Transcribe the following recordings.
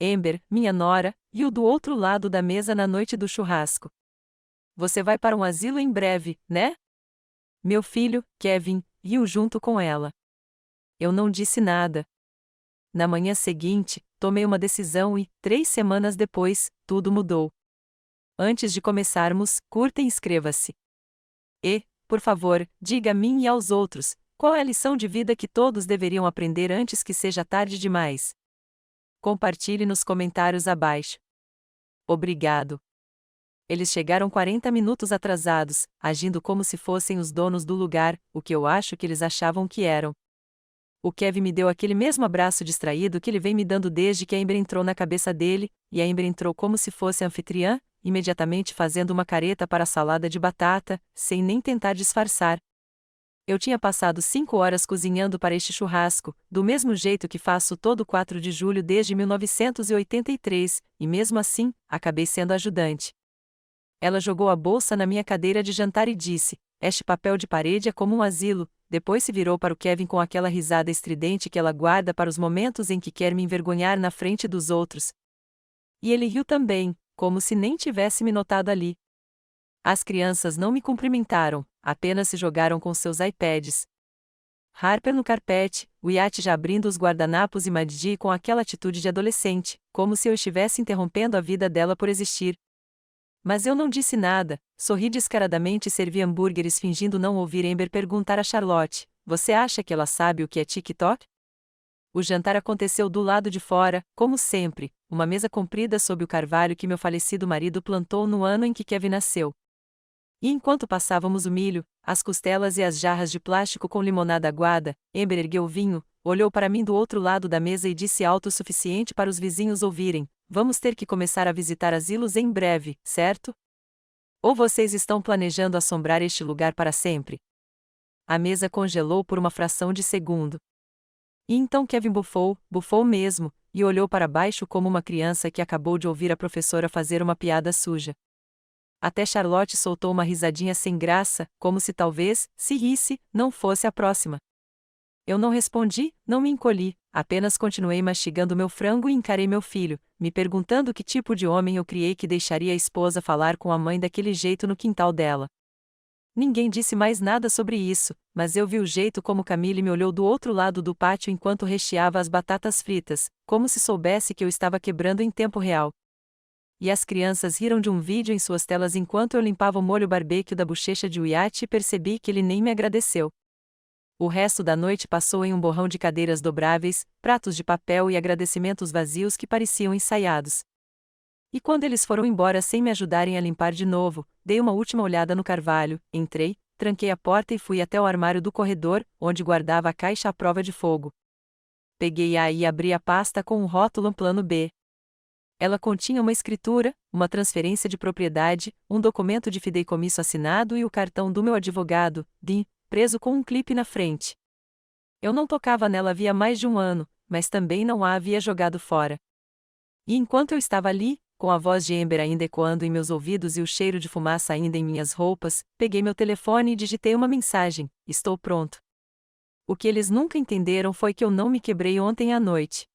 Amber, minha nora, riu do outro lado da mesa na noite do churrasco. Você vai para um asilo em breve, né? Meu filho, Kevin, riu junto com ela. Eu não disse nada. Na manhã seguinte, tomei uma decisão e, 3 semanas depois, tudo mudou. Antes de começarmos, curta e inscreva-se. E, por favor, diga a mim e aos outros, qual é a lição de vida que todos deveriam aprender antes que seja tarde demais? Compartilhe nos comentários abaixo. Obrigado. Eles chegaram 40 minutos atrasados, agindo como se fossem os donos do lugar, o que eu acho que eles achavam que eram. O Kevin me deu aquele mesmo abraço distraído que ele vem me dando desde que a Amber entrou na cabeça dele, e a Amber entrou como se fosse a anfitriã, imediatamente fazendo uma careta para a salada de batata, sem nem tentar disfarçar. Eu tinha passado 5 horas cozinhando para este churrasco, do mesmo jeito que faço todo 4 de julho desde 1983, e mesmo assim, acabei sendo ajudante. Ela jogou a bolsa na minha cadeira de jantar e disse: "Este papel de parede é como um asilo." Depois se virou para o Kevin com aquela risada estridente que ela guarda para os momentos em que quer me envergonhar na frente dos outros. E ele riu também, como se nem tivesse me notado ali. As crianças não me cumprimentaram, apenas se jogaram com seus iPads. Harper no carpete, Wyatt já abrindo os guardanapos e Maddie com aquela atitude de adolescente, como se eu estivesse interrompendo a vida dela por existir. Mas eu não disse nada, sorri descaradamente e servi hambúrgueres fingindo não ouvir Amber perguntar a Charlotte: "Você acha que ela sabe o que é TikTok?" O jantar aconteceu do lado de fora, como sempre, uma mesa comprida sob o carvalho que meu falecido marido plantou no ano em que Kevin nasceu. E enquanto passávamos o milho, as costelas e as jarras de plástico com limonada aguada, Amber ergueu o vinho, olhou para mim do outro lado da mesa e disse alto o suficiente para os vizinhos ouvirem: "Vamos ter que começar a visitar asilos em breve, certo? Ou vocês estão planejando assombrar este lugar para sempre?" A mesa congelou por uma fração de segundo. E então Kevin bufou mesmo, e olhou para baixo como uma criança que acabou de ouvir a professora fazer uma piada suja. Até Charlotte soltou uma risadinha sem graça, como se talvez, se risse, não fosse a próxima. Eu não respondi, não me encolhi, apenas continuei mastigando meu frango e encarei meu filho, me perguntando que tipo de homem eu criei que deixaria a esposa falar com a mãe daquele jeito no quintal dela. Ninguém disse mais nada sobre isso, mas eu vi o jeito como Camille me olhou do outro lado do pátio enquanto recheava as batatas fritas, como se soubesse que eu estava quebrando em tempo real. E as crianças riram de um vídeo em suas telas enquanto eu limpava o molho barbecue da bochecha de Wyatt e percebi que ele nem me agradeceu. O resto da noite passou em um borrão de cadeiras dobráveis, pratos de papel e agradecimentos vazios que pareciam ensaiados. E quando eles foram embora sem me ajudarem a limpar de novo, dei uma última olhada no carvalho, entrei, tranquei a porta e fui até o armário do corredor, onde guardava a caixa à prova de fogo. Peguei-a e abri a pasta com um rótulo plano B. Ela continha uma escritura, uma transferência de propriedade, um documento de fideicomisso assinado e o cartão do meu advogado, Dean, preso com um clipe na frente. Eu não tocava nela havia mais de um ano, mas também não a havia jogado fora. E enquanto eu estava ali, com a voz de Amber ainda ecoando em meus ouvidos e o cheiro de fumaça ainda em minhas roupas, peguei meu telefone e digitei uma mensagem: "Estou pronto." O que eles nunca entenderam foi que eu não me quebrei ontem à noite.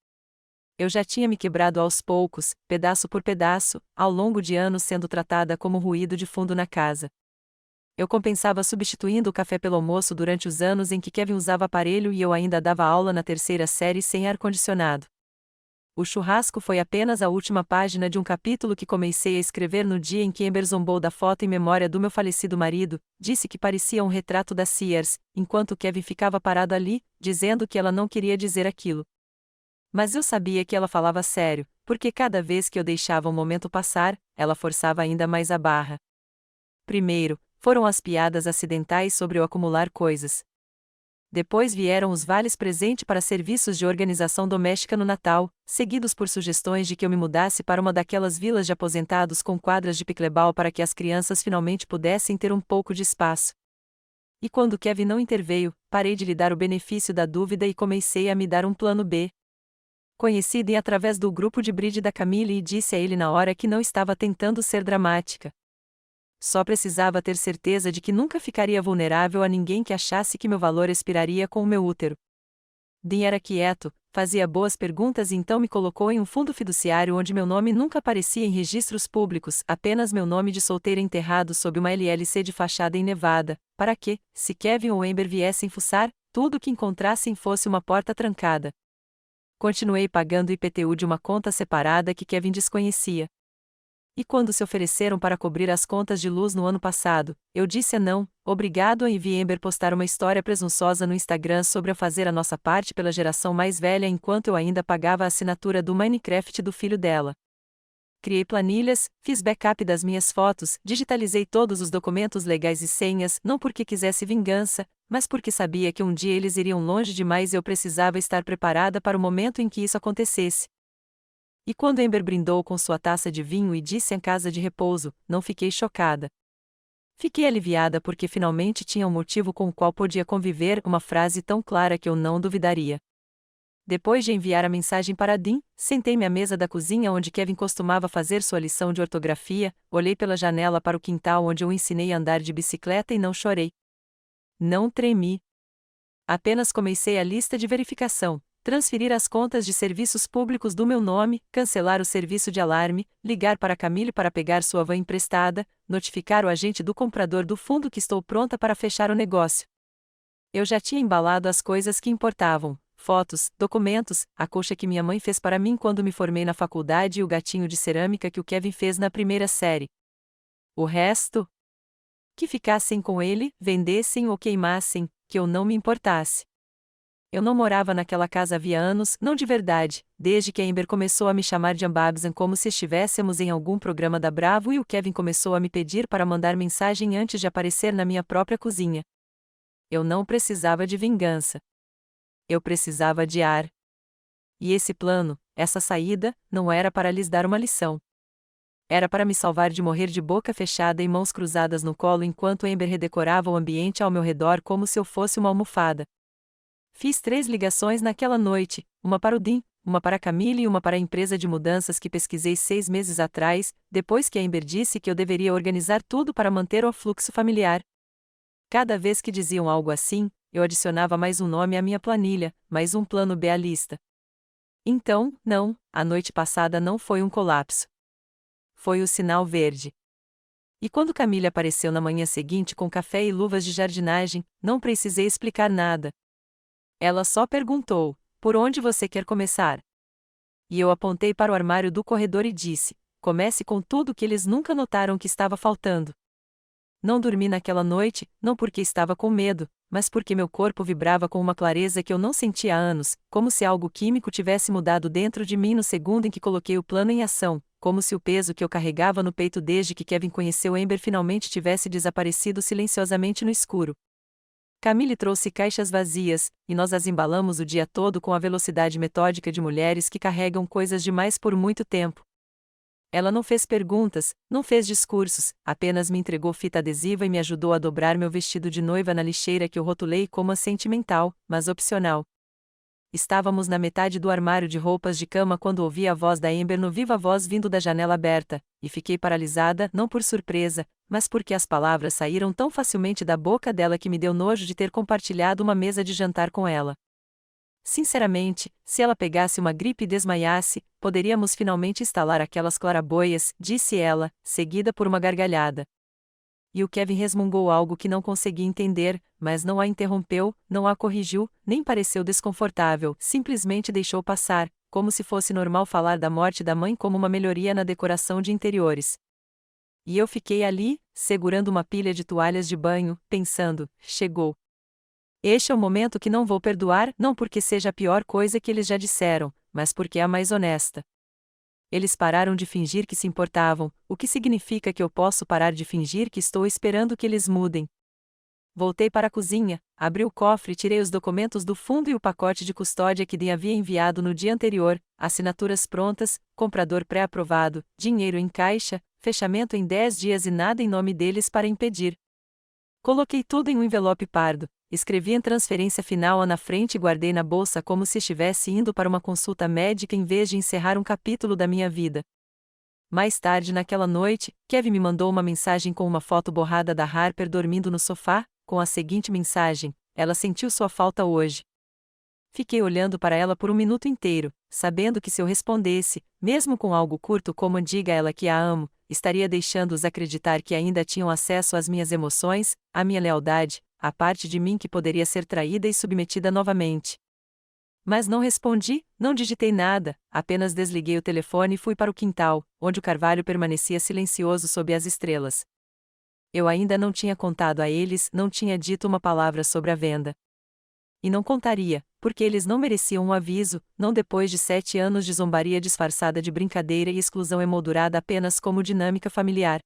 Eu já tinha me quebrado aos poucos, pedaço por pedaço, ao longo de anos sendo tratada como ruído de fundo na casa. Eu compensava substituindo o café pelo almoço durante os anos em que Kevin usava aparelho e eu ainda dava aula na 3ª série sem ar-condicionado. O churrasco foi apenas a última página de um capítulo que comecei a escrever no dia em que Amber zombou da foto em memória do meu falecido marido, disse que parecia um retrato da Sears, enquanto Kevin ficava parado ali, dizendo que ela não queria dizer aquilo. Mas eu sabia que ela falava sério, porque cada vez que eu deixava um momento passar, ela forçava ainda mais a barra. Primeiro, foram as piadas acidentais sobre eu acumular coisas. Depois vieram os vales presente para serviços de organização doméstica no Natal, seguidos por sugestões de que eu me mudasse para uma daquelas vilas de aposentados com quadras de pickleball para que as crianças finalmente pudessem ter um pouco de espaço. E quando Kevin não interveio, parei de lhe dar o benefício da dúvida e comecei a me dar um plano B. Conheci Dean através do grupo de bridge da Camille e disse a ele na hora que não estava tentando ser dramática. Só precisava ter certeza de que nunca ficaria vulnerável a ninguém que achasse que meu valor expiraria com o meu útero. Dean era quieto, fazia boas perguntas e então me colocou em um fundo fiduciário onde meu nome nunca aparecia em registros públicos, apenas meu nome de solteira enterrado sob uma LLC de fachada em Nevada, para que, se Kevin ou Amber viessem fuçar, tudo o que encontrassem fosse uma porta trancada. Continuei pagando o IPTU de uma conta separada que Kevin desconhecia. E quando se ofereceram para cobrir as contas de luz no ano passado, eu disse não, obrigado, e vi Amber postar uma história presunçosa no Instagram sobre eu fazer a nossa parte pela geração mais velha enquanto eu ainda pagava a assinatura do Minecraft do filho dela. Criei planilhas, fiz backup das minhas fotos, digitalizei todos os documentos legais e senhas, não porque quisesse vingança, mas porque sabia que um dia eles iriam longe demais e eu precisava estar preparada para o momento em que isso acontecesse. E quando Amber brindou com sua taça de vinho e disse em casa de repouso, não fiquei chocada. Fiquei aliviada porque finalmente tinha um motivo com o qual podia conviver, uma frase tão clara que eu não duvidaria. Depois de enviar a mensagem para Dean, sentei-me à mesa da cozinha onde Kevin costumava fazer sua lição de ortografia, olhei pela janela para o quintal onde eu ensinei a andar de bicicleta e não chorei. Não tremi. Apenas comecei a lista de verificação. Transferir as contas de serviços públicos do meu nome, cancelar o serviço de alarme, ligar para Camille para pegar sua van emprestada, notificar o agente do comprador do fundo que estou pronta para fechar o negócio. Eu já tinha embalado as coisas que importavam, fotos, documentos, a colcha que minha mãe fez para mim quando me formei na faculdade e o gatinho de cerâmica que o Kevin fez na primeira série. O resto? Que ficassem com ele, vendessem ou queimassem, que eu não me importasse. Eu não morava naquela casa havia anos, não de verdade, desde que a Amber começou a me chamar de Ambabsan como se estivéssemos em algum programa da Bravo e o Kevin começou a me pedir para mandar mensagem antes de aparecer na minha própria cozinha. Eu não precisava de vingança. Eu precisava de ar. E esse plano, essa saída, não era para lhes dar uma lição. Era para me salvar de morrer de boca fechada e mãos cruzadas no colo enquanto Amber redecorava o ambiente ao meu redor como se eu fosse uma almofada. Fiz 3 ligações naquela noite, uma para o Dean, uma para Camille e uma para a empresa de mudanças que pesquisei 6 meses atrás, depois que a Amber disse que eu deveria organizar tudo para manter o fluxo familiar. Cada vez que diziam algo assim, eu adicionava mais um nome à minha planilha, mais um plano B à lista. Então, não, a noite passada não foi um colapso. Foi o sinal verde. E quando Camille apareceu na manhã seguinte com café e luvas de jardinagem, não precisei explicar nada. Ela só perguntou, por onde você quer começar? E eu apontei para o armário do corredor e disse, comece com tudo que eles nunca notaram que estava faltando. Não dormi naquela noite, não porque estava com medo, mas porque meu corpo vibrava com uma clareza que eu não sentia há anos, como se algo químico tivesse mudado dentro de mim no segundo em que coloquei o plano em ação, como se o peso que eu carregava no peito desde que Kevin conheceu Amber finalmente tivesse desaparecido silenciosamente no escuro. Camille trouxe caixas vazias, e nós as embalamos o dia todo com a velocidade metódica de mulheres que carregam coisas demais por muito tempo. Ela não fez perguntas, não fez discursos, apenas me entregou fita adesiva e me ajudou a dobrar meu vestido de noiva na lixeira que eu rotulei como a sentimental, mas opcional. Estávamos na metade do armário de roupas de cama quando ouvi a voz da Amber no viva voz vindo da janela aberta, e fiquei paralisada não por surpresa, mas porque as palavras saíram tão facilmente da boca dela que me deu nojo de ter compartilhado uma mesa de jantar com ela. Sinceramente, se ela pegasse uma gripe e desmaiasse, poderíamos finalmente instalar aquelas claraboias, disse ela, seguida por uma gargalhada. E o Kevin resmungou algo que não consegui entender, mas não a interrompeu, não a corrigiu, nem pareceu desconfortável, simplesmente deixou passar, como se fosse normal falar da morte da mãe como uma melhoria na decoração de interiores. E eu fiquei ali, segurando uma pilha de toalhas de banho, pensando, chegou. Este é o momento que não vou perdoar, não porque seja a pior coisa que eles já disseram, mas porque é a mais honesta. Eles pararam de fingir que se importavam, o que significa que eu posso parar de fingir que estou esperando que eles mudem. Voltei para a cozinha, abri o cofre e tirei os documentos do fundo e o pacote de custódia que Dean havia enviado no dia anterior, assinaturas prontas, comprador pré-aprovado, dinheiro em caixa, fechamento em 10 dias e nada em nome deles para impedir. Coloquei tudo em um envelope pardo, escrevi em transferência final na frente e guardei na bolsa como se estivesse indo para uma consulta médica em vez de encerrar um capítulo da minha vida. Mais tarde naquela noite, Kevin me mandou uma mensagem com uma foto borrada da Harper dormindo no sofá, com a seguinte mensagem: ela sentiu sua falta hoje. Fiquei olhando para ela por um minuto inteiro, sabendo que se eu respondesse, mesmo com algo curto como diga a ela que a amo, estaria deixando-os acreditar que ainda tinham acesso às minhas emoções, à minha lealdade, à parte de mim que poderia ser traída e submetida novamente. Mas não respondi, não digitei nada, apenas desliguei o telefone e fui para o quintal, onde o carvalho permanecia silencioso sob as estrelas. Eu ainda não tinha contado a eles, não tinha dito uma palavra sobre a venda. E não contaria, porque eles não mereciam um aviso, não depois de 7 anos de zombaria disfarçada de brincadeira e exclusão emoldurada apenas como dinâmica familiar.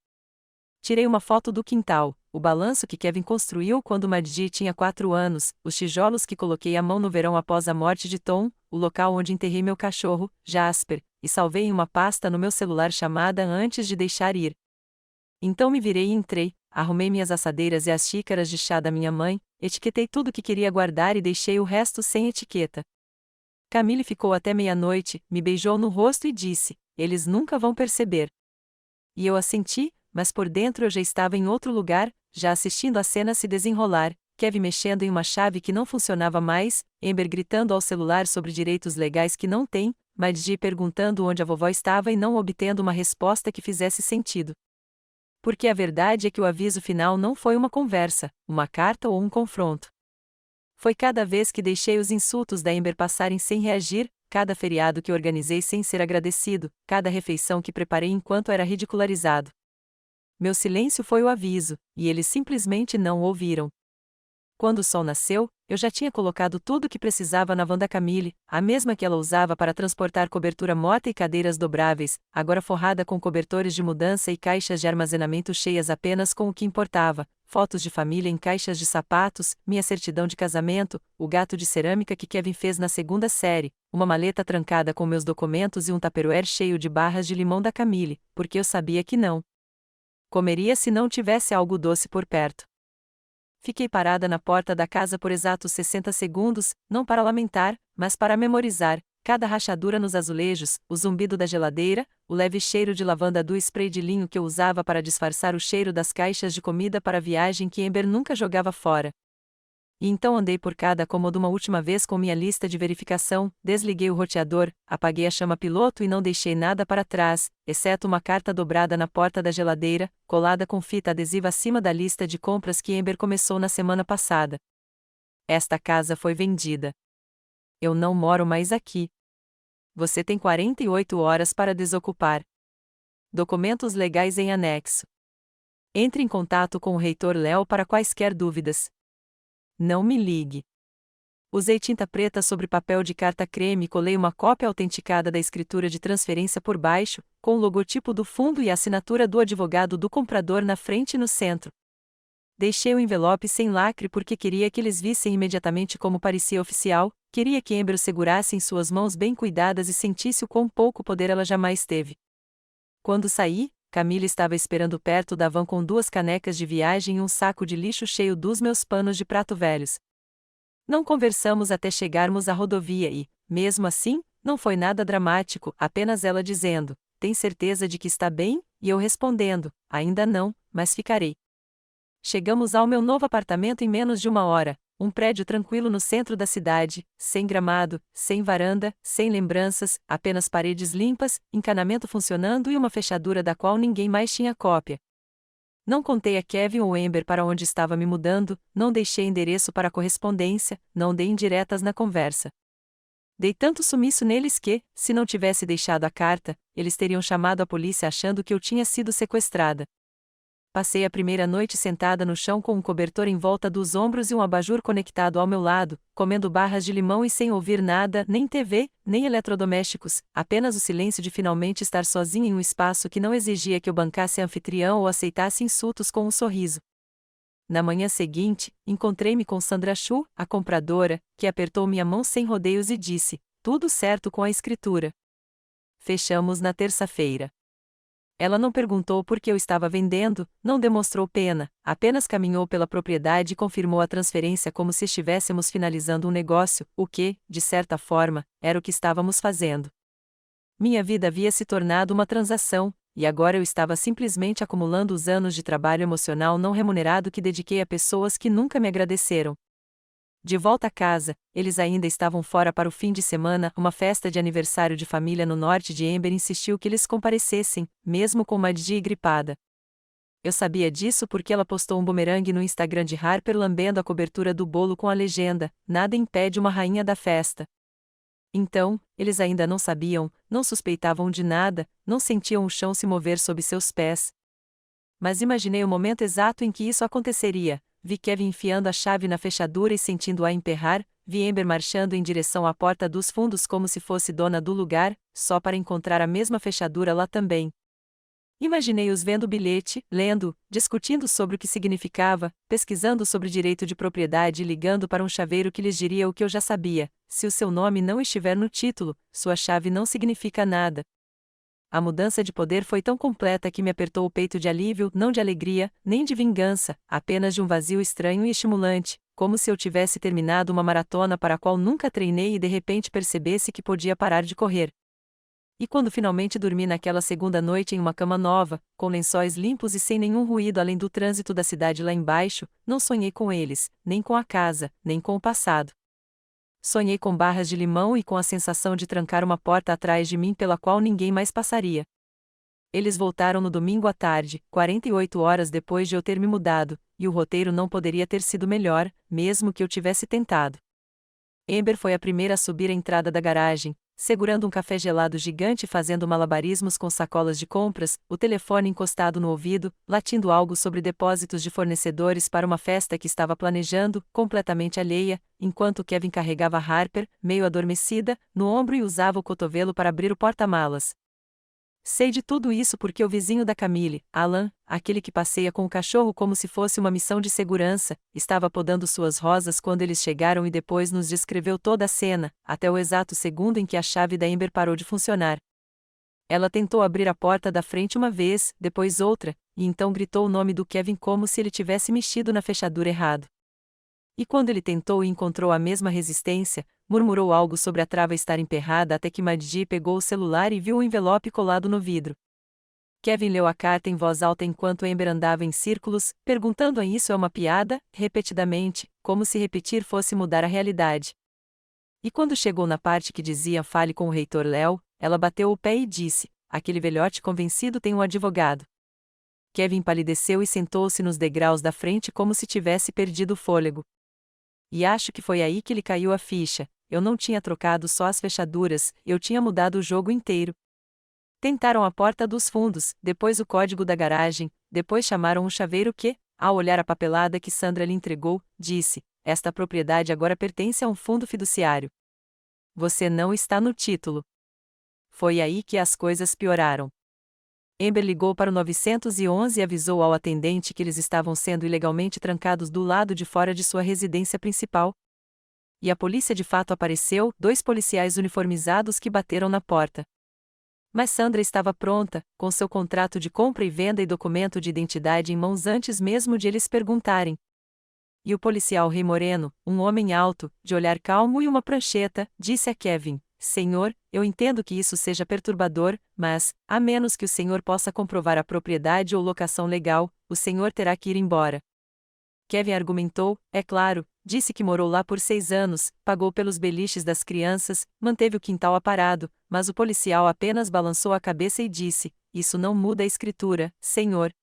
Tirei uma foto do quintal, o balanço que Kevin construiu quando Maddi tinha 4 anos, os tijolos que coloquei à mão no verão após a morte de Tom, o local onde enterrei meu cachorro, Jasper, e salvei em uma pasta no meu celular chamada antes de deixar ir. Então me virei e entrei, arrumei minhas assadeiras e as xícaras de chá da minha mãe, etiquetei tudo que queria guardar e deixei o resto sem etiqueta. Camille ficou até meia-noite, me beijou no rosto e disse: "Eles nunca vão perceber." E eu assenti, mas por dentro eu já estava em outro lugar, já assistindo a cena se desenrolar, Kevin mexendo em uma chave que não funcionava mais, Amber gritando ao celular sobre direitos legais que não tem, Maddi perguntando onde a vovó estava e não obtendo uma resposta que fizesse sentido. Porque a verdade é que o aviso final não foi uma conversa, uma carta ou um confronto. Foi cada vez que deixei os insultos da Amber passarem sem reagir, cada feriado que organizei sem ser agradecido, cada refeição que preparei enquanto era ridicularizado. Meu silêncio foi o aviso, e eles simplesmente não o ouviram. Quando o sol nasceu, eu já tinha colocado tudo o que precisava na van da Camille, a mesma que ela usava para transportar cobertura morta e cadeiras dobráveis, agora forrada com cobertores de mudança e caixas de armazenamento cheias apenas com o que importava, fotos de família em caixas de sapatos, minha certidão de casamento, o gato de cerâmica que Kevin fez na segunda série, uma maleta trancada com meus documentos e um tupperware cheio de barras de limão da Camille, porque eu sabia que não comeria se não tivesse algo doce por perto. Fiquei parada na porta da casa por exatos 60 segundos, não para lamentar, mas para memorizar, cada rachadura nos azulejos, o zumbido da geladeira, o leve cheiro de lavanda do spray de linho que eu usava para disfarçar o cheiro das caixas de comida para a viagem que Amber nunca jogava fora. E então andei por cada cômodo uma última vez com minha lista de verificação, desliguei o roteador, apaguei a chama piloto e não deixei nada para trás, exceto uma carta dobrada na porta da geladeira, colada com fita adesiva acima da lista de compras que Amber começou na semana passada. Esta casa foi vendida. Eu não moro mais aqui. Você tem 48 horas para desocupar. Documentos legais em anexo. Entre em contato com o reitor Léo para quaisquer dúvidas. Não me ligue. Usei tinta preta sobre papel de carta creme e colei uma cópia autenticada da escritura de transferência por baixo, com o logotipo do fundo e a assinatura do advogado do comprador na frente e no centro. Deixei o envelope sem lacre porque queria que eles vissem imediatamente como parecia oficial, queria que Amber o segurasse em suas mãos bem cuidadas e sentisse o quão pouco poder ela jamais teve. Quando saí, Camille estava esperando perto da van com 2 canecas de viagem e um saco de lixo cheio dos meus panos de prato velhos. Não conversamos até chegarmos à rodovia e, mesmo assim, não foi nada dramático, apenas ela dizendo: "Tem certeza de que está bem?" E eu respondendo: "Ainda não, mas ficarei." Chegamos ao meu novo apartamento em menos de 1 hora, um prédio tranquilo no centro da cidade, sem gramado, sem varanda, sem lembranças, apenas paredes limpas, encanamento funcionando e uma fechadura da qual ninguém mais tinha cópia. Não contei a Kevin ou Amber para onde estava me mudando, não deixei endereço para correspondência, não dei indiretas na conversa. Dei tanto sumiço neles que, se não tivesse deixado a carta, eles teriam chamado a polícia achando que eu tinha sido sequestrada. Passei a primeira noite sentada no chão com um cobertor em volta dos ombros e um abajur conectado ao meu lado, comendo barras de limão e sem ouvir nada, nem TV, nem eletrodomésticos, apenas o silêncio de finalmente estar sozinha em um espaço que não exigia que eu bancasse a anfitrião ou aceitasse insultos com um sorriso. Na manhã seguinte, encontrei-me com Sandra Chu, a compradora, que apertou minha mão sem rodeios e disse: "Tudo certo com a escritura." Fechamos na terça-feira. Ela não perguntou por que eu estava vendendo, não demonstrou pena, apenas caminhou pela propriedade e confirmou a transferência como se estivéssemos finalizando um negócio, o que, de certa forma, era o que estávamos fazendo. Minha vida havia se tornado uma transação, e agora eu estava simplesmente acumulando os anos de trabalho emocional não remunerado que dediquei a pessoas que nunca me agradeceram. De volta a casa, eles ainda estavam fora para o fim de semana. Uma festa de aniversário de família no norte de Amber insistiu que eles comparecessem, mesmo com Maddi gripada. Eu sabia disso porque ela postou um bumerangue no Instagram de Harper lambendo a cobertura do bolo com a legenda: "Nada impede uma rainha da festa". Então, eles ainda não sabiam, não suspeitavam de nada, não sentiam o chão se mover sob seus pés. Mas imaginei o momento exato em que isso aconteceria. Vi Kevin enfiando a chave na fechadura e sentindo-a emperrar, vi Amber marchando em direção à porta dos fundos como se fosse dona do lugar, só para encontrar a mesma fechadura lá também. Imaginei-os vendo o bilhete, lendo, discutindo sobre o que significava, pesquisando sobre direito de propriedade e ligando para um chaveiro que lhes diria o que eu já sabia: se o seu nome não estiver no título, sua chave não significa nada. A mudança de poder foi tão completa que me apertou o peito de alívio, não de alegria, nem de vingança, apenas de um vazio estranho e estimulante, como se eu tivesse terminado uma maratona para a qual nunca treinei e de repente percebesse que podia parar de correr. E quando finalmente dormi naquela segunda noite em uma cama nova, com lençóis limpos e sem nenhum ruído além do trânsito da cidade lá embaixo, não sonhei com eles, nem com a casa, nem com o passado. Sonhei com barras de limão e com a sensação de trancar uma porta atrás de mim pela qual ninguém mais passaria. Eles voltaram no domingo à tarde, 48 horas depois de eu ter me mudado, e o roteiro não poderia ter sido melhor, mesmo que eu tivesse tentado. Amber foi a primeira a subir a entrada da garagem, segurando um café gelado gigante e fazendo malabarismos com sacolas de compras, o telefone encostado no ouvido, latindo algo sobre depósitos de fornecedores para uma festa que estava planejando, completamente alheia, enquanto Kevin carregava Harper, meio adormecida, no ombro e usava o cotovelo para abrir o porta-malas. Sei de tudo isso porque o vizinho da Camille, Alan, aquele que passeia com o cachorro como se fosse uma missão de segurança, estava podando suas rosas quando eles chegaram e depois nos descreveu toda a cena, até o exato segundo em que a chave da Amber parou de funcionar. Ela tentou abrir a porta da frente uma vez, depois outra, e então gritou o nome do Kevin como se ele tivesse mexido na fechadura errado. E quando ele tentou e encontrou a mesma resistência, murmurou algo sobre a trava estar emperrada até que Maddi pegou o celular e viu o envelope colado no vidro. Kevin leu a carta em voz alta enquanto Amber andava em círculos, perguntando: "Isso é uma piada?", repetidamente, como se repetir fosse mudar a realidade. E quando chegou na parte que dizia "fale com o reitor Léo", ela bateu o pé e disse: "Aquele velhote convencido tem um advogado". Kevin palideceu e sentou-se nos degraus da frente como se tivesse perdido o fôlego. E acho que foi aí que lhe caiu a ficha: eu não tinha trocado só as fechaduras, eu tinha mudado o jogo inteiro. Tentaram a porta dos fundos, depois o código da garagem, depois chamaram um chaveiro que, ao olhar a papelada que Sandra lhe entregou, disse: "Esta propriedade agora pertence a um fundo fiduciário. Você não está no título". Foi aí que as coisas pioraram. Amber ligou para o 911 e avisou ao atendente que eles estavam sendo ilegalmente trancados do lado de fora de sua residência principal. E a polícia de fato apareceu, 2 policiais uniformizados que bateram na porta. Mas Sandra estava pronta, com seu contrato de compra e venda e documento de identidade em mãos antes mesmo de eles perguntarem. E o policial Rei Moreno, um homem alto, de olhar calmo e uma prancheta, disse a Kevin: "Senhor, eu entendo que isso seja perturbador, mas, a menos que o senhor possa comprovar a propriedade ou locação legal, o senhor terá que ir embora". Kevin argumentou: "É claro, disse que morou lá por 6 anos, pagou pelos beliches das crianças, manteve o quintal aparado", mas o policial apenas balançou a cabeça e disse: "Isso não muda a escritura, senhor".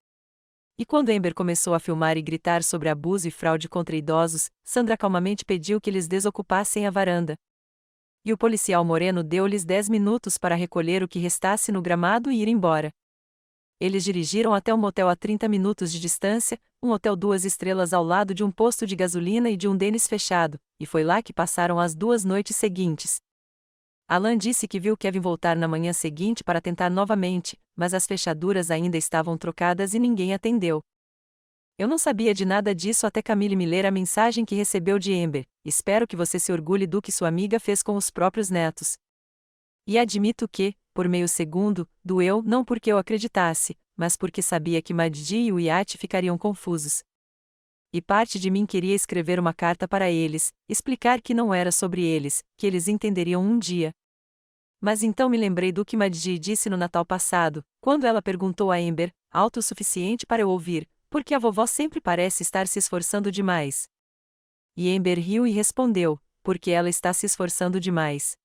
E quando Amber começou a filmar e gritar sobre abuso e fraude contra idosos, Sandra calmamente pediu que eles desocupassem a varanda. E o policial moreno deu-lhes 10 minutos para recolher o que restasse no gramado e ir embora. Eles dirigiram até um motel a 30 minutos de distância, um hotel 2 estrelas ao lado de um posto de gasolina e de um Denny's fechado, e foi lá que passaram as 2 noites seguintes. Alan disse que viu Kevin voltar na manhã seguinte para tentar novamente, mas as fechaduras ainda estavam trocadas e ninguém atendeu. Eu não sabia de nada disso até Camille me ler a mensagem que recebeu de Amber: "Espero que você se orgulhe do que sua amiga fez com os próprios netos". E admito que, por meio segundo, doeu não porque eu acreditasse, mas porque sabia que Maddi e o iate ficariam confusos. E parte de mim queria escrever uma carta para eles, explicar que não era sobre eles, que eles entenderiam um dia. Mas então me lembrei do que Maddi disse no Natal passado, quando ela perguntou a Amber, alto o suficiente para eu ouvir: "Porque a vovó sempre parece estar se esforçando demais?". E Amber riu e respondeu, porque ela está se esforçando demais.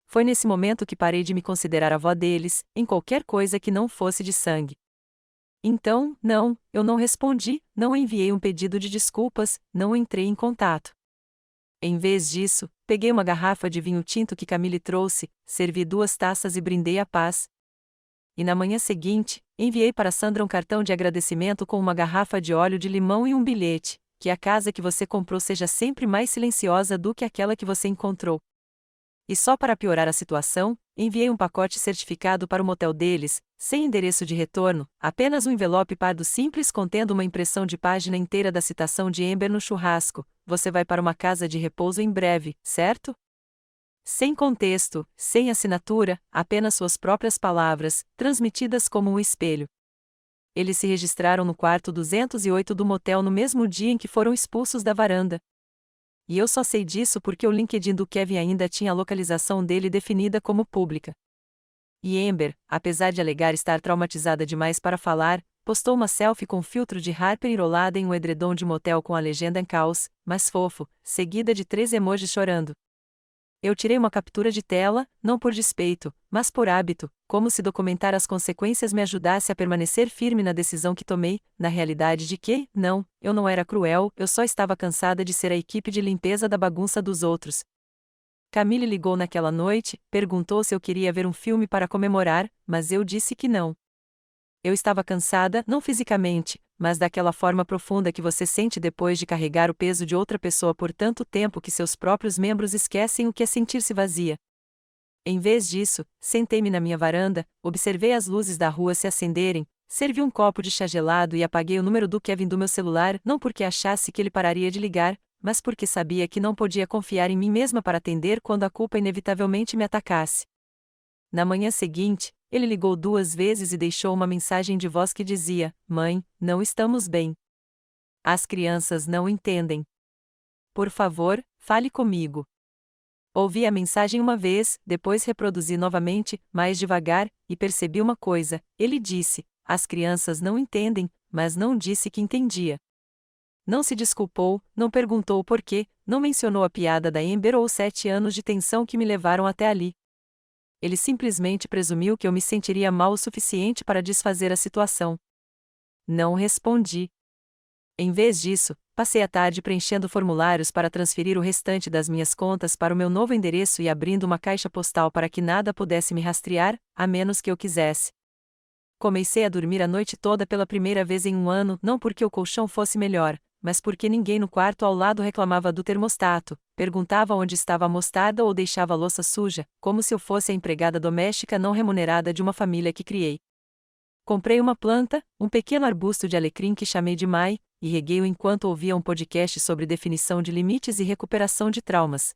Foi nesse momento que parei de me considerar avó deles, em qualquer coisa que não fosse de sangue. Então, não, eu não respondi, não enviei um pedido de desculpas, não entrei em contato. Em vez disso, peguei uma garrafa de vinho tinto que Camille trouxe, servi 2 taças e brindei a paz. E na manhã seguinte, enviei para Sandra um cartão de agradecimento com uma garrafa de óleo de limão e um bilhete: que a casa que você comprou seja sempre mais silenciosa do que aquela que você encontrou. E só para piorar a situação, enviei um pacote certificado para o motel deles, sem endereço de retorno, apenas um envelope pardo simples contendo uma impressão de página inteira da citação de Amber no churrasco: você vai para uma casa de repouso em breve, certo? Sem contexto, sem assinatura, apenas suas próprias palavras, transmitidas como um espelho. Eles se registraram no quarto 208 do motel no mesmo dia em que foram expulsos da varanda. E eu só sei disso porque o LinkedIn do Kevin ainda tinha a localização dele definida como pública. E Amber, apesar de alegar estar traumatizada demais para falar, postou uma selfie com filtro de Harper enrolada em um edredom de motel com a legenda em caos, mas fofo, seguida de 3 emojis chorando. Eu tirei uma captura de tela, não por despeito, mas por hábito, como se documentar as consequências me ajudasse a permanecer firme na decisão que tomei, na realidade de que, não, eu não era cruel, eu só estava cansada de ser a equipe de limpeza da bagunça dos outros. Camille ligou naquela noite, perguntou se eu queria ver um filme para comemorar, mas eu disse que não. Eu estava cansada, não fisicamente, mas daquela forma profunda que você sente depois de carregar o peso de outra pessoa por tanto tempo que seus próprios membros esquecem o que é sentir-se vazia. Em vez disso, sentei-me na minha varanda, observei as luzes da rua se acenderem, servi um copo de chá gelado e apaguei o número do Kevin do meu celular, não porque achasse que ele pararia de ligar, mas porque sabia que não podia confiar em mim mesma para atender quando a culpa inevitavelmente me atacasse. Na manhã seguinte, ele ligou 2 vezes e deixou uma mensagem de voz que dizia: "Mãe, não estamos bem. As crianças não entendem. Por favor, fale comigo." Ouvi a mensagem uma vez, depois reproduzi novamente, mais devagar, e percebi uma coisa: ele disse: "As crianças não entendem", mas não disse que entendia. Não se desculpou, não perguntou o porquê, não mencionou a piada da Amber ou os 7 anos de tensão que me levaram até ali. Ele simplesmente presumiu que eu me sentiria mal o suficiente para desfazer a situação. Não respondi. Em vez disso, passei a tarde preenchendo formulários para transferir o restante das minhas contas para o meu novo endereço e abrindo uma caixa postal para que nada pudesse me rastrear, a menos que eu quisesse. Comecei a dormir a noite toda pela primeira vez em 1 ano, não porque o colchão fosse melhor, mas porque ninguém no quarto ao lado reclamava do termostato, perguntava onde estava a mostarda ou deixava a louça suja, como se eu fosse a empregada doméstica não remunerada de uma família que criei. Comprei uma planta, um pequeno arbusto de alecrim que chamei de Mai, e reguei-o enquanto ouvia um podcast sobre definição de limites e recuperação de traumas.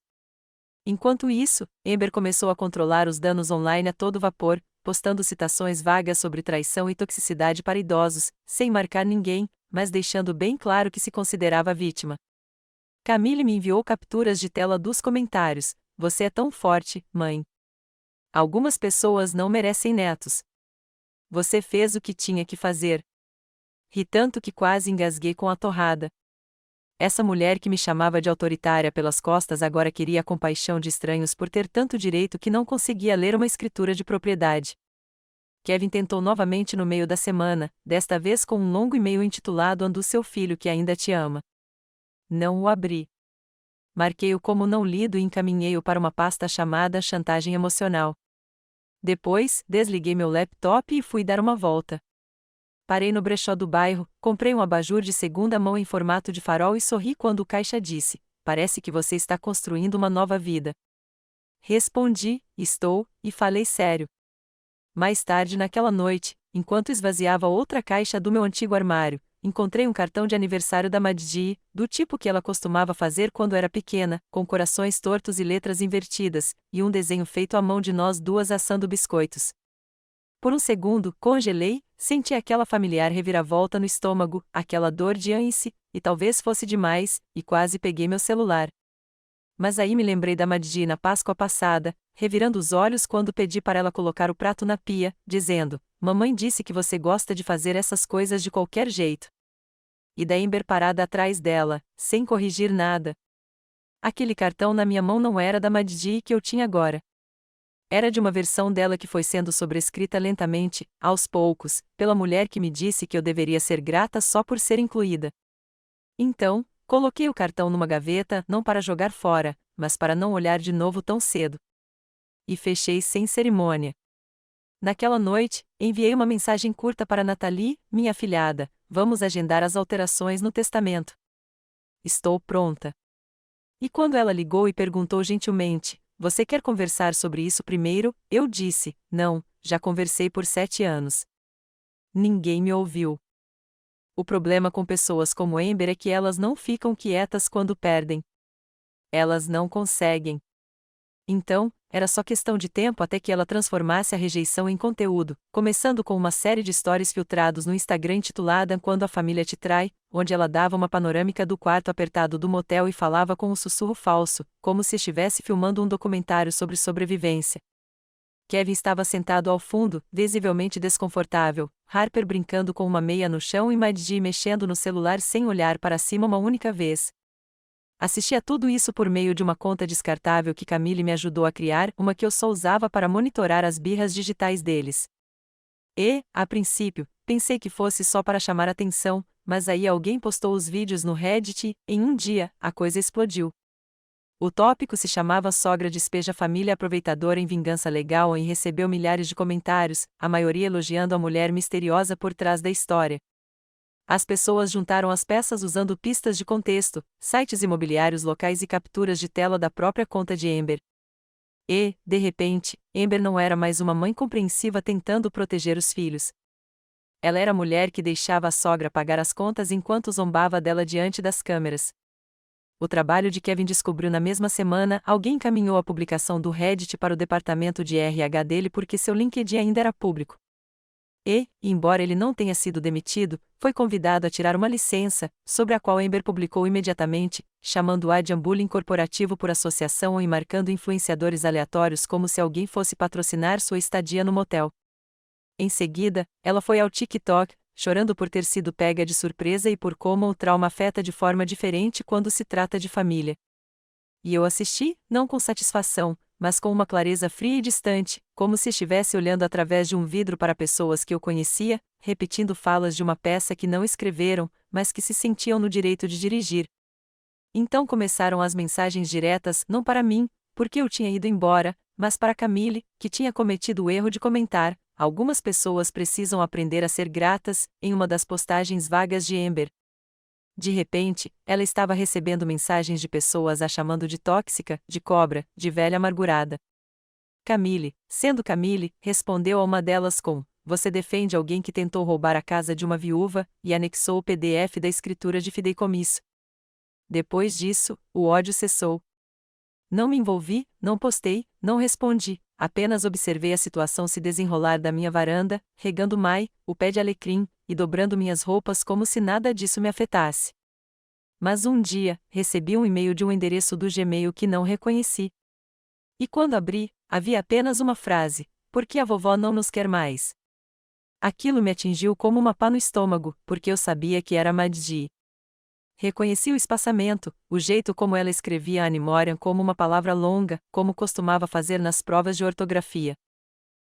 Enquanto isso, Amber começou a controlar os danos online a todo vapor, postando citações vagas sobre traição e toxicidade para idosos, sem marcar ninguém, mas deixando bem claro que se considerava vítima. Camille me enviou capturas de tela dos comentários: "Você é tão forte, mãe. Algumas pessoas não merecem netos. Você fez o que tinha que fazer." Ri tanto que quase engasguei com a torrada. Essa mulher que me chamava de autoritária pelas costas agora queria a compaixão de estranhos por ter tanto direito que não conseguia ler uma escritura de propriedade. Kevin tentou novamente no meio da semana, desta vez com um longo e-mail intitulado "Ando seu filho que ainda te ama." Não o abri. Marquei-o como não lido e encaminhei-o para uma pasta chamada Chantagem Emocional. Depois, desliguei meu laptop e fui dar uma volta. Parei no brechó do bairro, comprei um abajur de segunda mão em formato de farol e sorri quando o caixa disse: "Parece que você está construindo uma nova vida." Respondi: "Estou", e falei sério. Mais tarde naquela noite, enquanto esvaziava outra caixa do meu antigo armário, encontrei um cartão de aniversário da Madji, do tipo que ela costumava fazer quando era pequena, com corações tortos e letras invertidas, e um desenho feito à mão de nós duas assando biscoitos. Por um segundo, congelei, senti aquela familiar reviravolta no estômago, aquela dor de ânsia, e talvez fosse demais, e quase peguei meu celular. Mas aí me lembrei da Madji na Páscoa passada, revirando os olhos quando pedi para ela colocar o prato na pia, dizendo: "Mamãe disse que você gosta de fazer essas coisas de qualquer jeito." E da Amber parada atrás dela, sem corrigir nada. Aquele cartão na minha mão não era da Maddi que eu tinha agora. Era de uma versão dela que foi sendo sobrescrita lentamente, aos poucos, pela mulher que me disse que eu deveria ser grata só por ser incluída. Então, coloquei o cartão numa gaveta, não para jogar fora, mas para não olhar de novo tão cedo. E fechei sem cerimônia. Naquela noite, enviei uma mensagem curta para Nathalie, minha afilhada: vamos agendar as alterações no testamento. Estou pronta. E quando ela ligou e perguntou gentilmente: você quer conversar sobre isso primeiro? Eu disse: não, já conversei por 7 anos. Ninguém me ouviu. O problema com pessoas como Amber é que elas não ficam quietas quando perdem. Elas não conseguem. Então, era só questão de tempo até que ela transformasse a rejeição em conteúdo, começando com uma série de stories filtrados no Instagram intitulada Quando a Família Te Trai, onde ela dava uma panorâmica do quarto apertado do motel e falava com um sussurro falso, como se estivesse filmando um documentário sobre sobrevivência. Kevin estava sentado ao fundo, visivelmente desconfortável, Harper brincando com uma meia no chão e Maddi mexendo no celular sem olhar para cima uma única vez. Assisti a tudo isso por meio de uma conta descartável que Camille me ajudou a criar, uma que eu só usava para monitorar as birras digitais deles. E, a princípio, pensei que fosse só para chamar atenção, mas aí alguém postou os vídeos no Reddit e, em um dia, a coisa explodiu. O tópico se chamava Sogra despeja família aproveitadora em vingança legal e recebeu milhares de comentários, a maioria elogiando a mulher misteriosa por trás da história. As pessoas juntaram as peças usando pistas de contexto, sites imobiliários locais e capturas de tela da própria conta de Amber. E, de repente, Amber não era mais uma mãe compreensiva tentando proteger os filhos. Ela era a mulher que deixava a sogra pagar as contas enquanto zombava dela diante das câmeras. O trabalho de Kevin descobriu na mesma semana, alguém encaminhou a publicação do Reddit para o departamento de RH dele porque seu LinkedIn ainda era público. E, embora ele não tenha sido demitido, foi convidado a tirar uma licença, sobre a qual Amber publicou imediatamente, chamando-a de bullying corporativo por associação e marcando influenciadores aleatórios como se alguém fosse patrocinar sua estadia no motel. Em seguida, ela foi ao TikTok, chorando por ter sido pega de surpresa e por como o trauma afeta de forma diferente quando se trata de família. E eu assisti, não com satisfação, mas com uma clareza fria e distante, como se estivesse olhando através de um vidro para pessoas que eu conhecia, repetindo falas de uma peça que não escreveram, mas que se sentiam no direito de dirigir. Então começaram as mensagens diretas, não para mim, porque eu tinha ido embora, mas para Camille, que tinha cometido o erro de comentar: algumas pessoas precisam aprender a ser gratas, em uma das postagens vagas de Amber. De repente, ela estava recebendo mensagens de pessoas a chamando de tóxica, de cobra, de velha amargurada. Camille, sendo Camille, respondeu a uma delas com: você defende alguém que tentou roubar a casa de uma viúva, e anexou o PDF da escritura de fideicomisso. Depois disso, o ódio cessou. Não me envolvi, não postei, não respondi, apenas observei a situação se desenrolar da minha varanda, regando o pé de alecrim, e dobrando minhas roupas como se nada disso me afetasse. Mas um dia, recebi um e-mail de um endereço do Gmail que não reconheci. E quando abri, havia apenas uma frase: por que a vovó não nos quer mais? Aquilo me atingiu como uma pá no estômago, porque eu sabia que era Maddi. Reconheci o espaçamento, o jeito como ela escrevia Animorian como uma palavra longa, como costumava fazer nas provas de ortografia.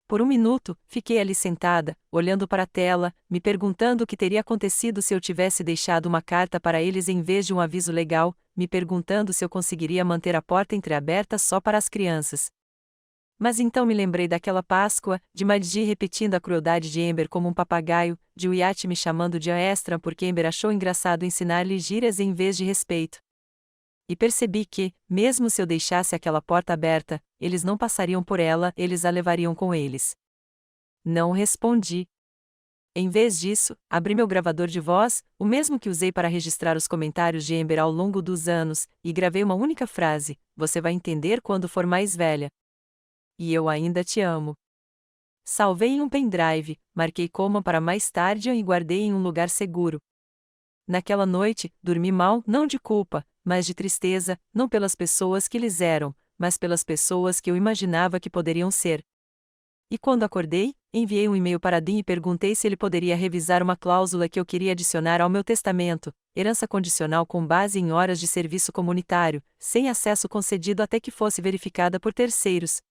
Por um minuto, fiquei ali sentada, olhando para a tela, me perguntando o que teria acontecido se eu tivesse deixado uma carta para eles em vez de um aviso legal, me perguntando se eu conseguiria manter a porta entreaberta só para as crianças. Mas então me lembrei daquela Páscoa, de Maddi repetindo a crueldade de Amber como um papagaio, de Wyatt me chamando de Extra porque Amber achou engraçado ensinar-lhe gírias em vez de respeito. E percebi que, mesmo se eu deixasse aquela porta aberta, eles não passariam por ela, eles a levariam com eles. Não respondi. Em vez disso, abri meu gravador de voz, o mesmo que usei para registrar os comentários de Amber ao longo dos anos, e gravei uma única frase: você vai entender quando for mais velha. E eu ainda te amo. Salvei em um pendrive, marquei coma para mais tarde e guardei em um lugar seguro. Naquela noite, dormi mal, não de culpa, mas de tristeza, não pelas pessoas que eles eram, mas pelas pessoas que eu imaginava que poderiam ser. E quando acordei, enviei um e-mail para Dean e perguntei se ele poderia revisar uma cláusula que eu queria adicionar ao meu testamento, herança condicional com base em horas de serviço comunitário, sem acesso concedido até que fosse verificada por terceiros.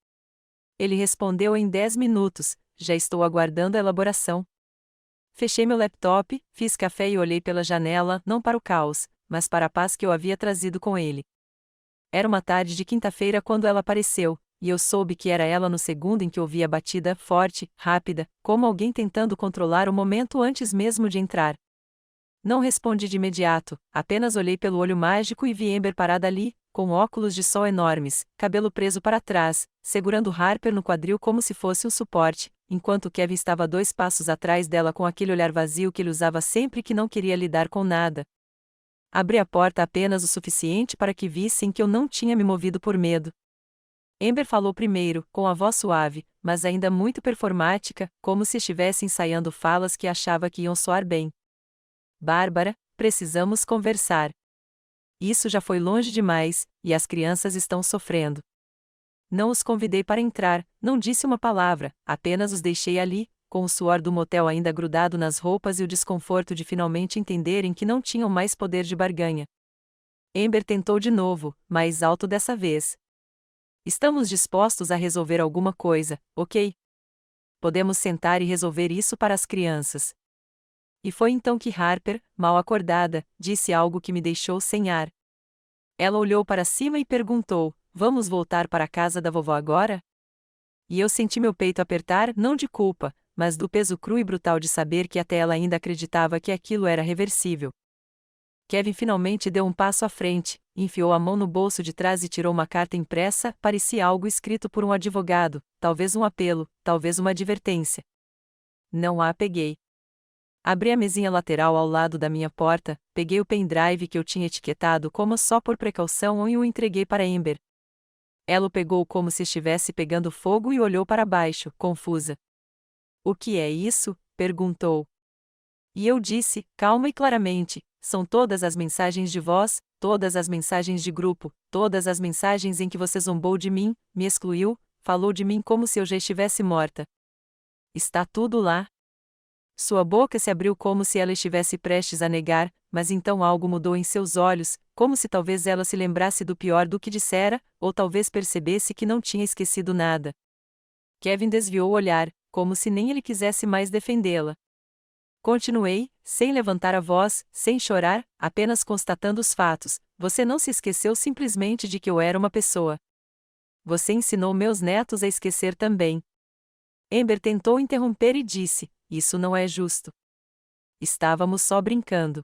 Ele respondeu em 10 minutos, já estou aguardando a elaboração. Fechei meu laptop, fiz café e olhei pela janela, não para o caos, mas para a paz que eu havia trazido com ele. Era uma tarde de quinta-feira quando ela apareceu, e eu soube que era ela no segundo em que ouvi a batida, forte, rápida, como alguém tentando controlar o momento antes mesmo de entrar. Não respondi de imediato, apenas olhei pelo olho mágico e vi Amber parada ali, com óculos de sol enormes, cabelo preso para trás, segurando Harper no quadril como se fosse um suporte, enquanto Kevin estava 2 passos atrás dela com aquele olhar vazio que ele usava sempre que não queria lidar com nada. Abri a porta apenas o suficiente para que vissem que eu não tinha me movido por medo. Amber falou primeiro, com a voz suave, mas ainda muito performática, como se estivesse ensaiando falas que achava que iam soar bem. Bárbara, precisamos conversar. Isso já foi longe demais, e as crianças estão sofrendo. Não os convidei para entrar, não disse uma palavra, apenas os deixei ali, com o suor do motel ainda grudado nas roupas e o desconforto de finalmente entenderem que não tinham mais poder de barganha. Amber tentou de novo, mais alto dessa vez. Estamos dispostos a resolver alguma coisa, ok? Podemos sentar e resolver isso para as crianças. E foi então que Harper, mal acordada, disse algo que me deixou sem ar. Ela olhou para cima e perguntou: vamos voltar para a casa da vovó agora? E eu senti meu peito apertar, não de culpa, mas do peso cru e brutal de saber que até ela ainda acreditava que aquilo era reversível. Kevin finalmente deu um passo à frente, enfiou a mão no bolso de trás e tirou uma carta impressa, parecia algo escrito por um advogado, talvez um apelo, talvez uma advertência. Não a peguei. Abri a mesinha lateral ao lado da minha porta, peguei o pendrive que eu tinha etiquetado como só por precaução e o entreguei para Amber. Ela o pegou como se estivesse pegando fogo e olhou para baixo, confusa. O que é isso? Perguntou. E eu disse, calma e claramente, são todas as mensagens de voz, todas as mensagens de grupo, todas as mensagens em que você zombou de mim, me excluiu, falou de mim como se eu já estivesse morta. Está tudo lá. Sua boca se abriu como se ela estivesse prestes a negar, mas então algo mudou em seus olhos, como se talvez ela se lembrasse do pior do que dissera, ou talvez percebesse que não tinha esquecido nada. Kevin desviou o olhar, como se nem ele quisesse mais defendê-la. Continuei, sem levantar a voz, sem chorar, apenas constatando os fatos. Você não se esqueceu simplesmente de que eu era uma pessoa. Você ensinou meus netos a esquecer também. Amber tentou interromper e disse: isso não é justo. Estávamos só brincando.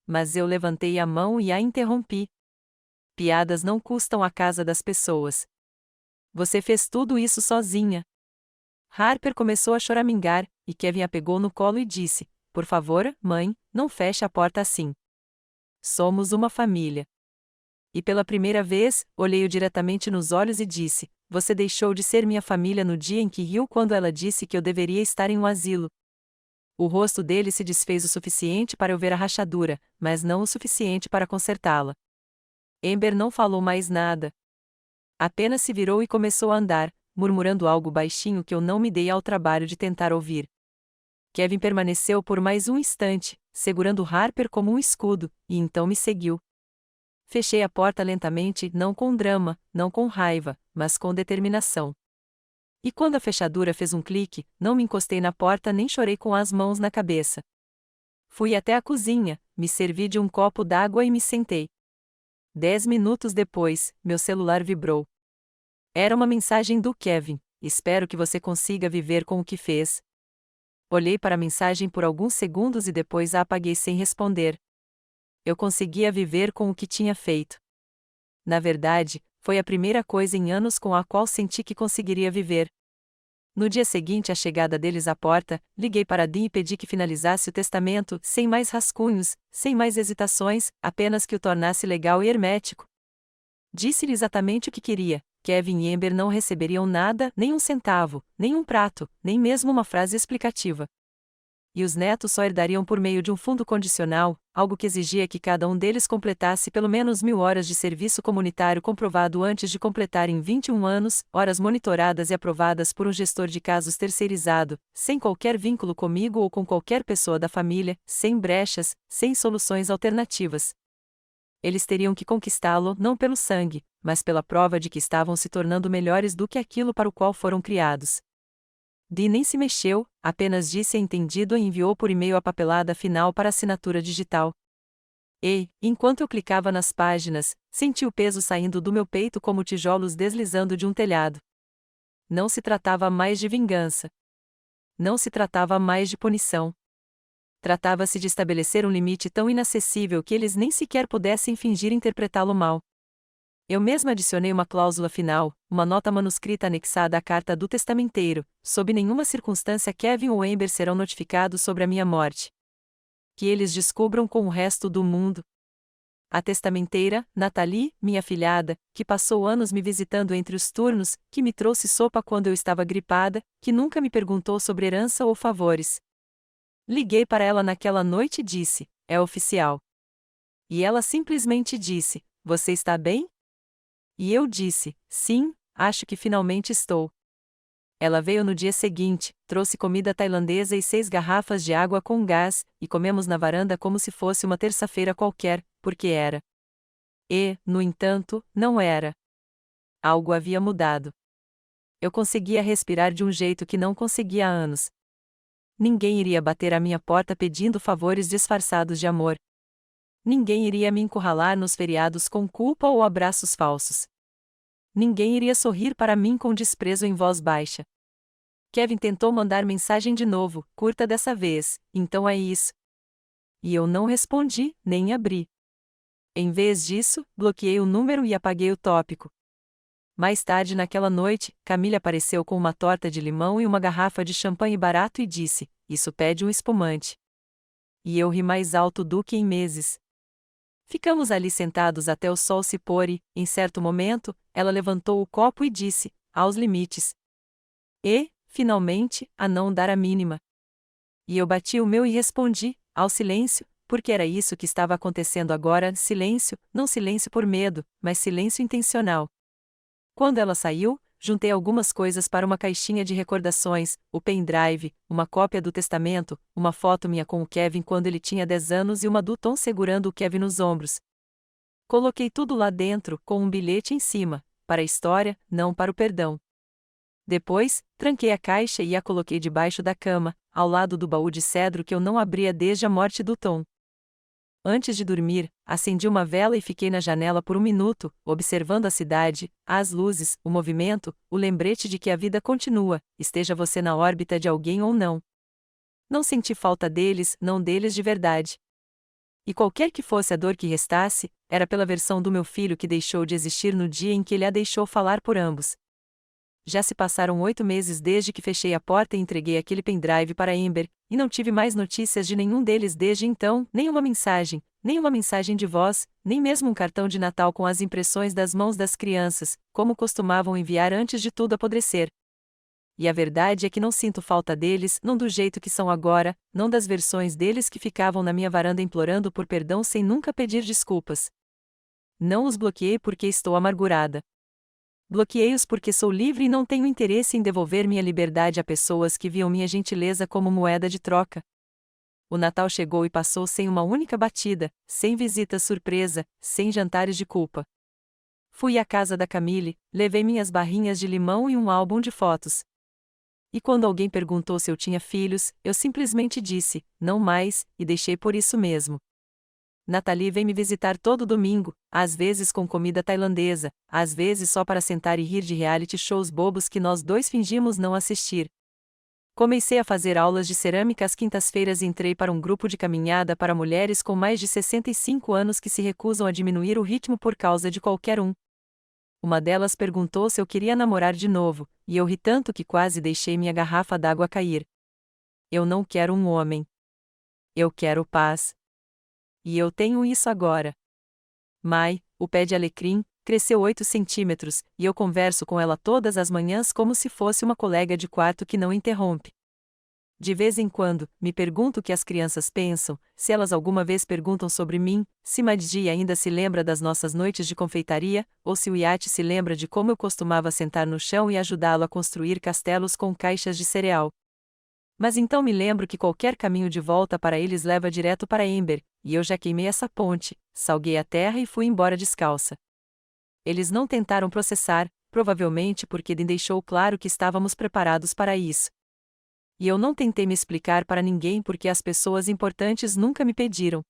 Mas eu levantei a mão e a interrompi. Piadas não custam a casa das pessoas. Você fez tudo isso sozinha. Harper começou a choramingar, e Kevin a pegou no colo e disse: por favor, mãe, não feche a porta assim. Somos uma família. E pela primeira vez, olhei-o diretamente nos olhos e disse: você deixou de ser minha família no dia em que riu quando ela disse que eu deveria estar em um asilo. O rosto dele se desfez o suficiente para eu ver a rachadura, mas não o suficiente para consertá-la. Amber não falou mais nada. Apenas se virou e começou a andar, murmurando algo baixinho que eu não me dei ao trabalho de tentar ouvir. Kevin permaneceu por mais um instante, segurando Harper como um escudo, e então me seguiu. Fechei a porta lentamente, não com drama, não com raiva, mas com determinação. E quando a fechadura fez um clique, não me encostei na porta nem chorei com as mãos na cabeça. Fui até a cozinha, me servi de um copo d'água e me sentei. 10 minutos depois, meu celular vibrou. Era uma mensagem do Kevin: espero que você consiga viver com o que fez. Olhei para a mensagem por alguns segundos e depois a apaguei sem responder. Eu conseguia viver com o que tinha feito. Na verdade, foi a primeira coisa em anos com a qual senti que conseguiria viver. No dia seguinte à chegada deles à porta, liguei para Dean e pedi que finalizasse o testamento, sem mais rascunhos, sem mais hesitações, apenas que o tornasse legal e hermético. Disse-lhe exatamente o que queria: Kevin e Amber não receberiam nada, nem um centavo, nem um prato, nem mesmo uma frase explicativa. e os netos só herdariam por meio de um fundo condicional, algo que exigia que cada um deles completasse pelo menos 1.000 horas de serviço comunitário comprovado antes de completarem 21 anos, horas monitoradas e aprovadas por um gestor de casos terceirizado, sem qualquer vínculo comigo ou com qualquer pessoa da família, sem brechas, sem soluções alternativas. Eles teriam que conquistá-lo não pelo sangue, mas pela prova de que estavam se tornando melhores do que aquilo para o qual foram criados. Dee nem se mexeu, apenas disse entendido e enviou por e-mail a papelada final para assinatura digital. E, enquanto eu clicava nas páginas, senti o peso saindo do meu peito como tijolos deslizando de um telhado. Não se tratava mais de vingança. Não se tratava mais de punição. Tratava-se de estabelecer um limite tão inacessível que eles nem sequer pudessem fingir interpretá-lo mal. Eu mesma adicionei uma cláusula final, uma nota manuscrita anexada à carta do testamenteiro: sob nenhuma circunstância Kevin ou Amber serão notificados sobre a minha morte. Que eles descubram com o resto do mundo. A testamenteira, Nathalie, minha afilhada, que passou anos me visitando entre os turnos, que me trouxe sopa quando eu estava gripada, que nunca me perguntou sobre herança ou favores. Liguei para ela naquela noite e disse: é oficial. E ela simplesmente disse: você está bem? E eu disse: sim, acho que finalmente estou. Ela veio no dia seguinte, trouxe comida tailandesa e 6 garrafas de água com gás, e comemos na varanda como se fosse uma terça-feira qualquer, porque era. E, no entanto, não era. Algo havia mudado. Eu conseguia respirar de um jeito que não conseguia há anos. Ninguém iria bater à minha porta pedindo favores disfarçados de amor. Ninguém iria me encurralar nos feriados com culpa ou abraços falsos. Ninguém iria sorrir para mim com desprezo em voz baixa. Kevin tentou mandar mensagem de novo, curta dessa vez: então é isso. E eu não respondi, nem abri. Em vez disso, bloqueei o número e apaguei o tópico. Mais tarde naquela noite, Camille apareceu com uma torta de limão e uma garrafa de champanhe barato e disse: isso pede um espumante. E eu ri mais alto do que em meses. Ficamos ali sentados até o sol se pôr e, em certo momento, ela levantou o copo e disse: aos limites. E, finalmente, a não dar a mínima. E eu bati o meu e respondi: ao silêncio, porque era isso que estava acontecendo agora: silêncio, não silêncio por medo, mas silêncio intencional. Quando ela saiu, juntei algumas coisas para uma caixinha de recordações, o pendrive, uma cópia do testamento, uma foto minha com o Kevin quando ele tinha 10 anos e uma do Tom segurando o Kevin nos ombros. Coloquei tudo lá dentro, com um bilhete em cima, para a história, não para o perdão. Depois, tranquei a caixa e a coloquei debaixo da cama, ao lado do baú de cedro que eu não abria desde a morte do Tom. Antes de dormir, acendi uma vela e fiquei na janela por um minuto, observando a cidade, as luzes, o movimento, o lembrete de que a vida continua, esteja você na órbita de alguém ou não. Não senti falta deles, não deles de verdade. E qualquer que fosse a dor que restasse, era pela versão do meu filho que deixou de existir no dia em que ele a deixou falar por ambos. Já se passaram 8 meses desde que fechei a porta e entreguei aquele pendrive para Amber, e não tive mais notícias de nenhum deles desde então, nem uma mensagem de voz, nem mesmo um cartão de Natal com as impressões das mãos das crianças, como costumavam enviar antes de tudo apodrecer. E a verdade é que não sinto falta deles, não do jeito que são agora, não das versões deles que ficavam na minha varanda implorando por perdão sem nunca pedir desculpas. Não os bloqueei porque estou amargurada. Bloqueei-os porque sou livre e não tenho interesse em devolver minha liberdade a pessoas que viam minha gentileza como moeda de troca. O Natal chegou e passou sem uma única batida, sem visitas surpresa, sem jantares de culpa. Fui à casa da Camille, levei minhas barrinhas de limão e um álbum de fotos. E quando alguém perguntou se eu tinha filhos, eu simplesmente disse: não mais, e deixei por isso mesmo. Nathalie vem me visitar todo domingo, às vezes com comida tailandesa, às vezes só para sentar e rir de reality shows bobos que nós dois fingimos não assistir. Comecei a fazer aulas de cerâmica às quintas-feiras e entrei para um grupo de caminhada para mulheres com mais de 65 anos que se recusam a diminuir o ritmo por causa de qualquer um. Uma delas perguntou se eu queria namorar de novo, e eu ri tanto que quase deixei minha garrafa d'água cair. Eu não quero um homem. Eu quero paz. E eu tenho isso agora. Mai, o pé de alecrim, cresceu 8 centímetros, e eu converso com ela todas as manhãs como se fosse uma colega de quarto que não interrompe. De vez em quando, me pergunto o que as crianças pensam, se elas alguma vez perguntam sobre mim, se Madji ainda se lembra das nossas noites de confeitaria, ou se o iate se lembra de como eu costumava sentar no chão e ajudá-lo a construir castelos com caixas de cereal. Mas então me lembro que qualquer caminho de volta para eles leva direto para Ember, e eu já queimei essa ponte, salguei a terra e fui embora descalça. Eles não tentaram processar, provavelmente porque Dean deixou claro que estávamos preparados para isso. E eu não tentei me explicar para ninguém porque as pessoas importantes nunca me pediram.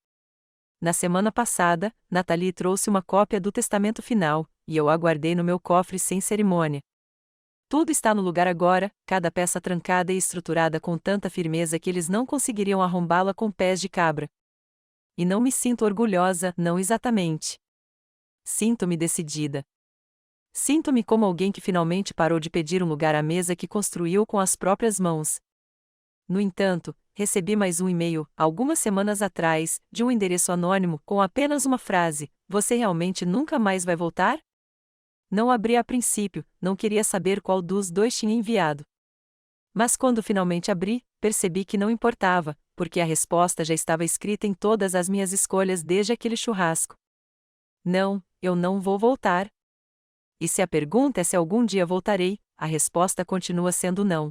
Na semana passada, Nathalie trouxe uma cópia do testamento final, e eu aguardei no meu cofre sem cerimônia. Tudo está no lugar agora, cada peça trancada e estruturada com tanta firmeza que eles não conseguiriam arrombá-la com pés de cabra. E não me sinto orgulhosa, não exatamente. Sinto-me decidida. Sinto-me como alguém que finalmente parou de pedir um lugar à mesa que construiu com as próprias mãos. No entanto, recebi mais um e-mail, algumas semanas atrás, de um endereço anônimo, com apenas uma frase: "Você realmente nunca mais vai voltar?" Não abri a princípio, não queria saber qual dos dois tinha enviado. Mas quando finalmente abri, percebi que não importava, porque a resposta já estava escrita em todas as minhas escolhas desde aquele churrasco. Não, eu não vou voltar. E se a pergunta é se algum dia voltarei, a resposta continua sendo não.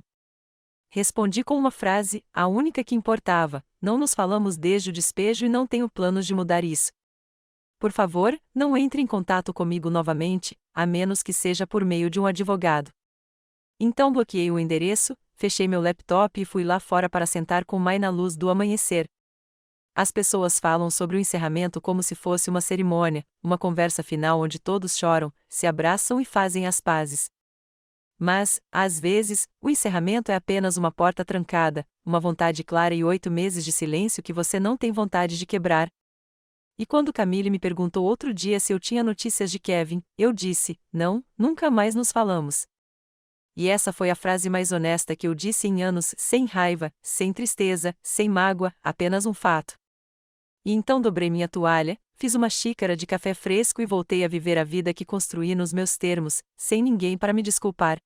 Respondi com uma frase, a única que importava: "Não nos falamos desde o despejo e não tenho planos de mudar isso. Por favor, não entre em contato comigo novamente, a menos que seja por meio de um advogado." Então bloqueei o endereço, fechei meu laptop e fui lá fora para sentar com Mai na luz do amanhecer. As pessoas falam sobre o encerramento como se fosse uma cerimônia, uma conversa final onde todos choram, se abraçam e fazem as pazes. Mas, às vezes, o encerramento é apenas uma porta trancada, uma vontade clara e 8 meses de silêncio que você não tem vontade de quebrar. E quando Camille me perguntou outro dia se eu tinha notícias de Kevin, eu disse: "Não, nunca mais nos falamos." E essa foi a frase mais honesta que eu disse em anos, sem raiva, sem tristeza, sem mágoa, apenas um fato. E então dobrei minha toalha, fiz uma xícara de café fresco e voltei a viver a vida que construí nos meus termos, sem ninguém para me desculpar.